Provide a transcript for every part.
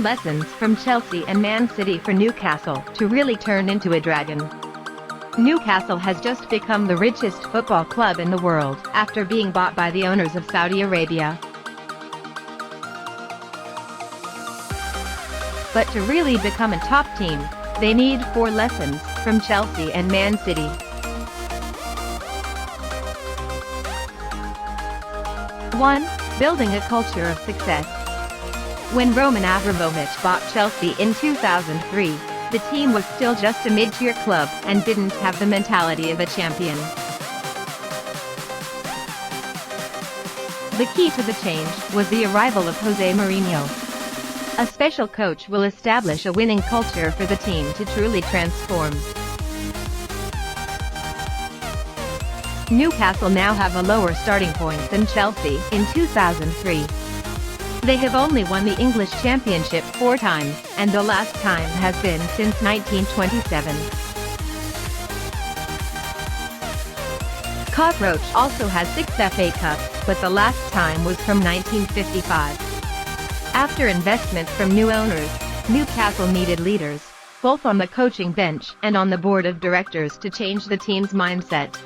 lessons from Chelsea and Man City for Newcastle to really turn into a dragon. Newcastle has just become the richest football club in the world after being bought by the owners of Saudi Arabia. But to really become a top team, they need 4 lessons from Chelsea and Man City. One, building a culture of success. When Roman Abramovich bought Chelsea in 2003, the team was still just a mid-tier club and didn't have the mentality of a champion. The key to the change was the arrival of Jose Mourinho. A special coach will establish a winning culture for the team to truly transform. Newcastle now have a lower starting point than Chelsea in 2003. They have only won the English Championship 4 times, and the last time has been since 1927. Cockroach also has 6 FA Cups, but the last time was from 1955. After investment from new owners, Newcastle needed leaders, both on the coaching bench and on the board of directors, to change the team's mindset.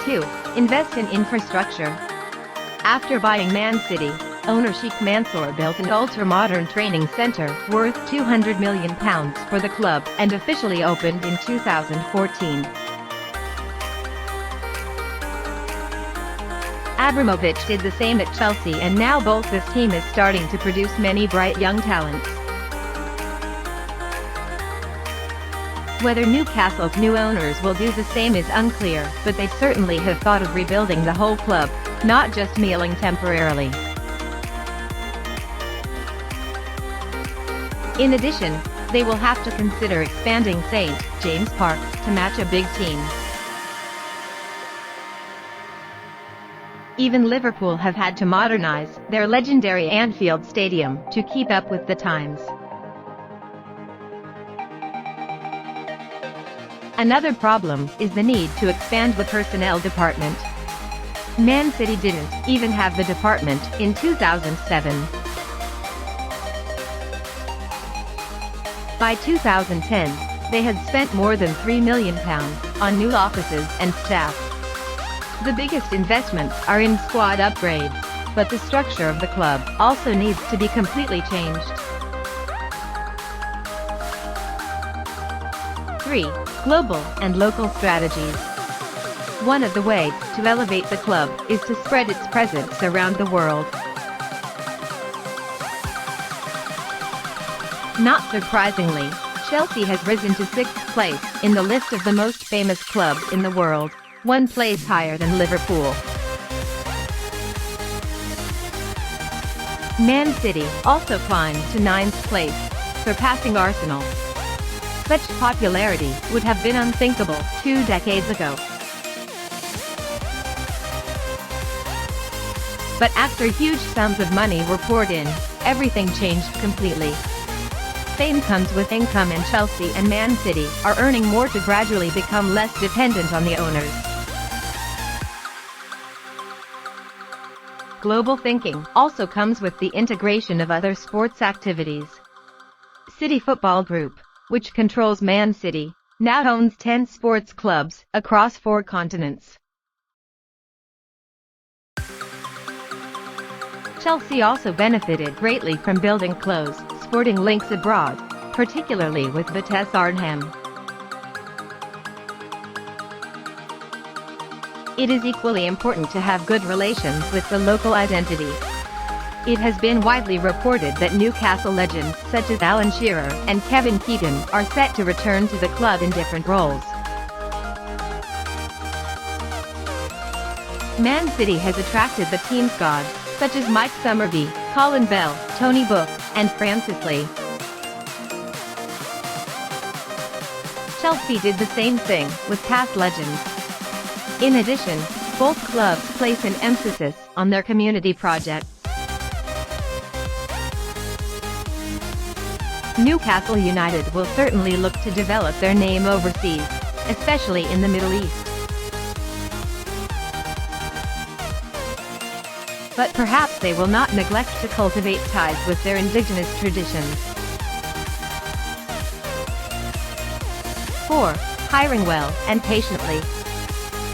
2. Invest in infrastructure. After buying Man City, owner Sheikh Mansour built an ultra-modern training centre worth £200 million for the club and officially opened in 2014. Abramovich did the same at Chelsea, and now both this team is starting to produce many bright young talents. Whether Newcastle's new owners will do the same is unclear, but they certainly have thought of rebuilding the whole club, not just mealing temporarily. In addition, they will have to consider expanding St. James Park to match a big team. Even Liverpool have had to modernise their legendary Anfield Stadium to keep up with the times. Another problem is the need to expand the personnel department. Man City didn't even have the department in 2007. By 2010, they had spent more than £3 million on new offices and staff. The biggest investments are in squad upgrades, but the structure of the club also needs to be completely changed. 3. Global and local strategies. One of the ways to elevate the club is to spread its presence around the world. Not surprisingly, Chelsea has risen to 6th place in the list of the most famous clubs in the world, 1 place higher than Liverpool. Man City also climbed to 9th place, surpassing Arsenal. Such popularity would have been unthinkable 2 decades ago. But after huge sums of money were poured in, everything changed completely. Fame comes with income, and Chelsea and Man City are earning more to gradually become less dependent on the owners. Global thinking also comes with the integration of other sports activities. City Football Group, which controls Man City, now owns 10 sports clubs across 4 continents. Chelsea also benefited greatly from building close sporting links abroad, particularly with Vitesse Arnhem. It is equally important to have good relations with the local identity. It has been widely reported that Newcastle legends such as Alan Shearer and Kevin Keegan are set to return to the club in different roles. Man City has attracted the team's gods, such as Mike Summerbee, Colin Bell, Tony Book, and Francis Lee. Chelsea did the same thing with past legends. In addition, both clubs place an emphasis on their community projects. Newcastle United will certainly look to develop their name overseas, especially in the Middle East. but perhaps they will not neglect to cultivate ties with their indigenous traditions. 4. Hiring well and patiently.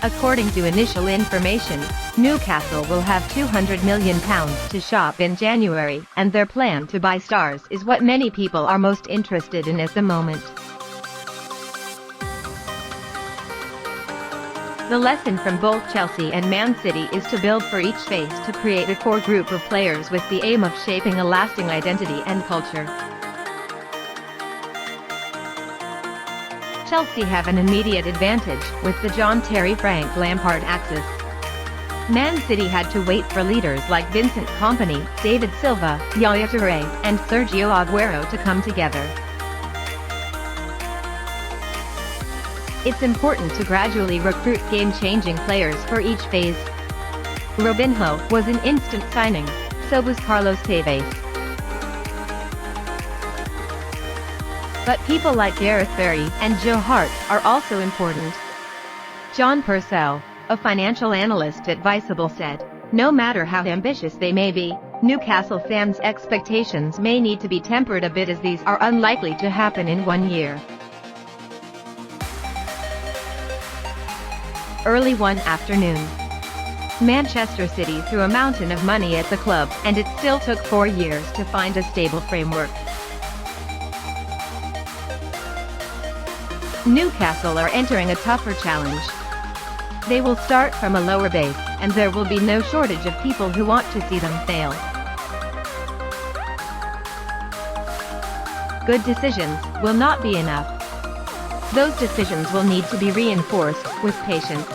According to initial information, Newcastle will have £200 million to shop in January, and their plan to buy stars is what many people are most interested in at the moment. The lesson from both Chelsea and Man City is to build for each phase to create a core group of players with the aim of shaping a lasting identity and culture. Chelsea have an immediate advantage with the John Terry Frank Lampard axis. Man City had to wait for leaders like Vincent Kompany, David Silva, Yaya Touré, and Sergio Aguero to come together. It's important to gradually recruit game-changing players for each phase. Robinho was an instant signing, so was Carlos Tevez. But people like Gareth Barry and Joe Hart are also important. John Purcell, a financial analyst at Visible, said, "No matter how ambitious they may be, Newcastle fans' expectations may need to be tempered a bit, as these are unlikely to happen in 1 year." Early one afternoon, Manchester City threw a mountain of money at the club, and it still took 4 years to find a stable framework. Newcastle are entering a tougher challenge. They will start from a lower base, and there will be no shortage of people who want to see them fail. Good decisions will not be enough. Those decisions will need to be reinforced with patience.